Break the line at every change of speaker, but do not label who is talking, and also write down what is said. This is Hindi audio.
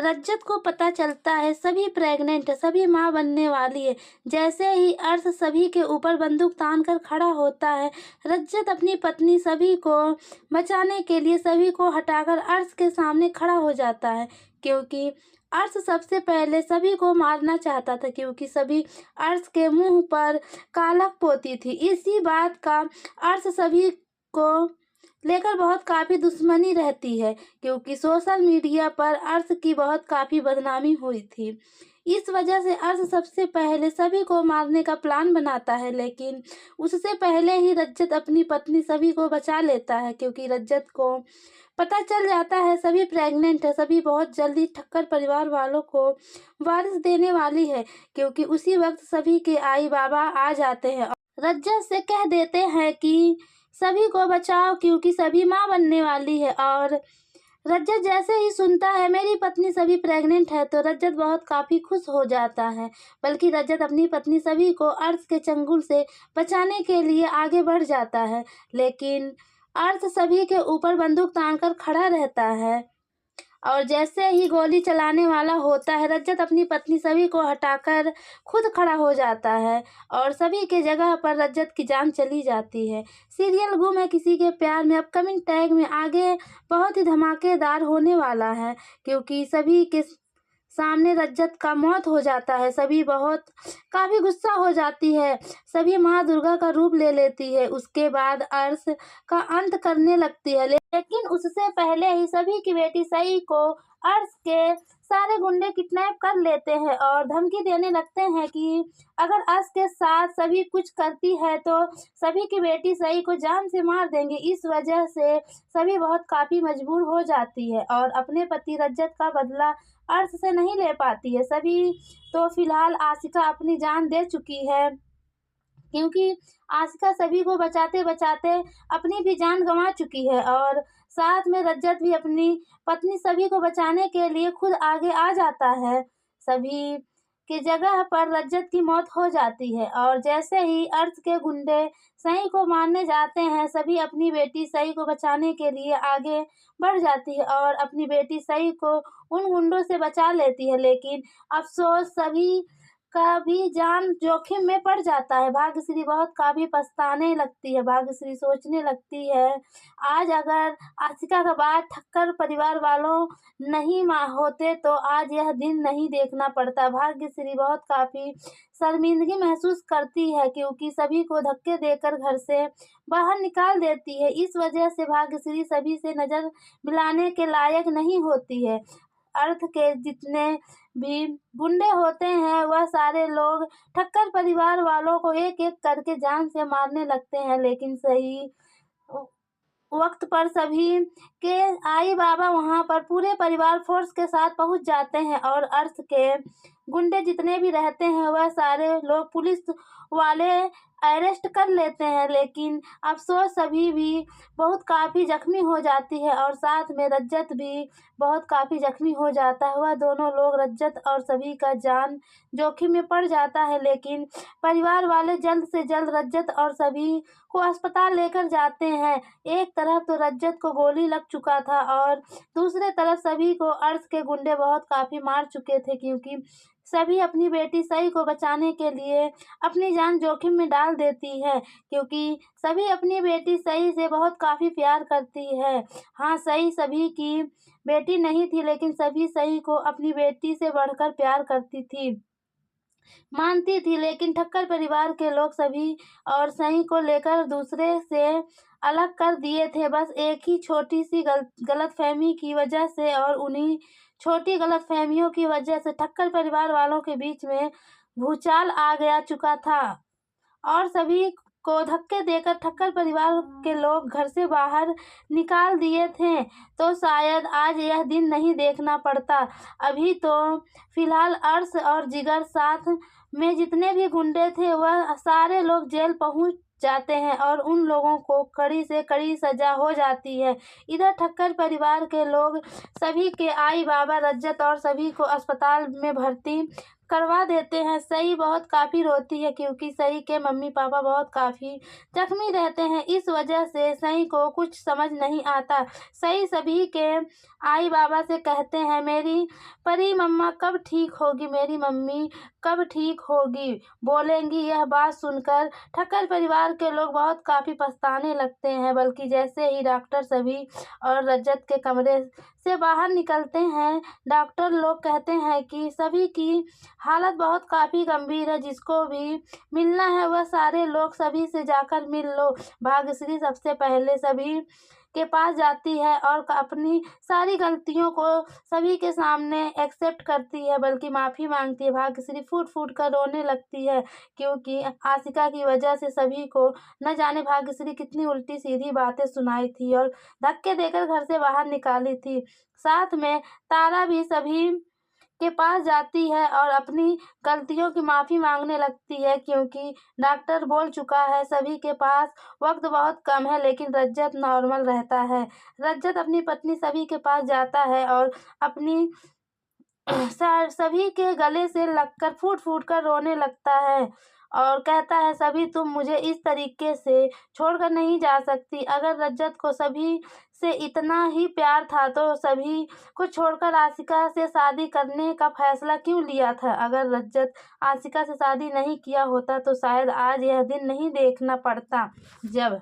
रज्जत को पता चलता है सभी प्रेग्नेंट है, सभी माँ बनने वाली है। जैसे ही अर्श सभी के ऊपर बंदूक तान कर खड़ा होता है, रज्जत अपनी पत्नी सभी को बचाने के लिए सभी को हटाकर अर्श के सामने खड़ा हो जाता है, क्योंकि अर्श सबसे पहले सभी को मारना चाहता था, क्योंकि सभी अर्श के मुंह पर कालक पोती थी। इसी बात का अर्श सभी को लेकर बहुत काफ़ी दुश्मनी रहती है, क्योंकि सोशल मीडिया पर अर्श की बहुत काफ़ी बदनामी हुई थी। इस वजह से अर्श सबसे पहले सभी को मारने का प्लान बनाता है, लेकिन उससे पहले ही रज्जत अपनी पत्नी सभी को बचा लेता है, क्योंकि रज्जत को पता चल जाता है सभी प्रेग्नेंट है, सभी बहुत जल्दी ठक्कर परिवार वालों को वारिस देने वाली है, क्योंकि उसी वक्त सभी के आई बाबा आ जाते हैं और रज्जत से कह देते हैं कि सभी को बचाओ क्योंकि सभी माँ बनने वाली है। और रज्जत जैसे ही सुनता है मेरी पत्नी सभी प्रेग्नेंट है, तो रज्जत बहुत काफ़ी खुश हो जाता है। बल्कि रज्जत अपनी पत्नी सभी को अर्श के चंगुल से बचाने के लिए आगे बढ़ जाता है, लेकिन अर्श सभी के ऊपर बंदूक तानकर खड़ा रहता है और जैसे ही गोली चलाने वाला होता है, रज्जत अपनी पत्नी सभी को हटाकर खुद खड़ा हो जाता है और सभी के जगह पर रज्जत की जान चली जाती है। सीरियल गुम है किसी के प्यार में अपकमिंग टैग में आगे बहुत ही धमाकेदार होने वाला है, क्योंकि सभी के सामने रज्जत का मौत हो जाता है। सभी बहुत काफ़ी गुस्सा हो जाती है, सभी माँ दुर्गा का रूप ले लेती है। उसके बाद अर्श का अंत करने लगती है, लेकिन उससे पहले ही सभी की बेटी सई को अर्श के सारे गुंडे किडनैप कर लेते हैं और धमकी देने लगते हैं कि अगर अर्श के साथ सभी कुछ करती है तो सभी की बेटी सई को जान से मार देंगे। इस वजह से सभी बहुत काफ़ी मजबूर हो जाती है और अपने पति रज्जत का बदला अर्श से नहीं ले पाती है। सभी तो फिलहाल आशिका अपनी जान दे चुकी है, क्योंकि आशिका सभी को बचाते बचाते अपनी भी जान गंवा चुकी है और साथ में रज्जत भी अपनी पत्नी सभी को बचाने के लिए खुद आगे आ जाता है। सभी की जगह पर रज्जत की मौत हो जाती है और जैसे ही अर्श के गुंडे सई को मारने जाते हैं, सभी अपनी बेटी सई को बचाने के लिए आगे बढ़ जाती है और अपनी बेटी सई को उन गुंडों से बचा लेती है। लेकिन अफसोस सभी का भी जान जोखिम में पड़ जाता है। भाग्यश्री बहुत काफ़ी पछताने लगती है। भाग्यश्री सोचने लगती है आज अगर आशिका का बात ठक्कर परिवार वालों नहीं होते तो आज यह दिन नहीं देखना पड़ता। भाग्यश्री बहुत काफ़ी शर्मिंदगी महसूस करती है, क्योंकि सभी को धक्के देकर घर से बाहर निकाल देती है। इस वजह से भाग्यश्री सभी से नज़र मिलाने के लायक नहीं होती है। अर्थ के जितने भी गुंडे होते हैं वह सारे लोग ठक्कर परिवार वालों को एक एक करके जान से मारने लगते हैं, लेकिन सही वक्त पर सभी के आई बाबा वहां पर पूरे परिवार फोर्स के साथ पहुंच जाते हैं और अर्श के गुंडे जितने भी रहते हैं वह सारे लोग पुलिस वाले अरेस्ट कर लेते हैं। लेकिन अफसोस सभी भी बहुत काफ़ी जख्मी हो जाती है और साथ में रज्जत भी बहुत काफ़ी जख्मी हो जाता है। वह दोनों लोग रज्जत और सभी का जान जोखिम में पड़ जाता है, लेकिन परिवार वाले जल्द से जल्द रज्जत और सभी को अस्पताल लेकर जाते हैं। एक तरफ तो रज्जत को गोली लग चुका था और दूसरे तरफ सभी को अर्श के गुंडे बहुत काफ़ी मार चुके थे, क्योंकि सभी अपनी बेटी सई को बचाने के लिए अपनी जान जोखिम में डाल देती है, क्योंकि सभी अपनी बेटी सई से बहुत काफ़ी प्यार करती है। हाँ, सई सभी की बेटी नहीं थी, लेकिन सभी सई को अपनी बेटी से बढ़कर प्यार करती थी, मानती थी। लेकिन ठक्कर परिवार के लोग सभी और सई को लेकर दूसरे से अलग कर दिए थे, बस एक ही छोटी सी गलतफहमी की वजह से। और उन्हीं छोटी गलतफहमियों की वजह से ठक्कर परिवार वालों के बीच में भूचाल आ गया चुका था और सभी को धक्के देकर ठक्कर परिवार के लोग घर से बाहर निकाल दिए थे। तो शायद आज यह दिन नहीं देखना पड़ता। अभी तो फिलहाल अर्श और जिगर साथ में जितने भी गुंडे थे वह सारे लोग जेल पहुंच जाते हैं और उन लोगों को कड़ी से कड़ी सजा हो जाती है। इधर ठक्कर परिवार के लोग सभी के आई बाबा रज्जत और सभी को अस्पताल में भर्ती करवा देते हैं। सई बहुत काफ़ी रोती है क्योंकि सई के मम्मी पापा बहुत काफ़ी जख्मी रहते हैं। इस वजह से सई को कुछ समझ नहीं आता। सई सभी के आई बाबा से कहते हैं, मेरी परी मम्मा कब ठीक होगी, मेरी मम्मी कब ठीक होगी, बोलेंगी। यह बात सुनकर ठक्कर परिवार के लोग बहुत काफ़ी पछताने लगते हैं। बल्कि जैसे ही डॉक्टर सभी और रजत के कमरे से बाहर निकलते हैं, डॉक्टर लोग कहते हैं कि सभी की हालत बहुत काफ़ी गंभीर है, जिसको भी मिलना है वह सारे लोग सभी से जाकर मिल लो। भाग्यश्री सबसे पहले सभी के पास जाती है और अपनी सारी गलतियों को सभी के सामने एक्सेप्ट करती है, बल्कि माफ़ी मांगती है। भाग्यश्री फूट फूट कर रोने लगती है क्योंकि आशिका की वजह से सभी को न जाने भाग्यश्री कितनी उल्टी सीधी बातें सुनाई थी और धक्के देकर घर से बाहर निकाली थी। साथ में तारा भी सभी के पास जाती है और अपनी गलतियों की माफ़ी मांगने लगती है क्योंकि डॉक्टर बोल चुका है सभी के पास वक्त बहुत कम है, लेकिन रज्जत नॉर्मल रहता है। रज्जत अपनी पत्नी सभी के पास जाता है और अपनी सभी के गले से लगकर फूट फूट कर रोने लगता है और कहता है, सभी तुम मुझे इस तरीके से छोड़कर नहीं जा सकती। अगर रज्जत को सभी से इतना ही प्यार था तो सभी को छोड़कर आशिका से शादी करने का फैसला क्यों लिया था। अगर रज्जत आशिका से शादी नहीं किया होता तो शायद आज यह दिन नहीं देखना पड़ता जब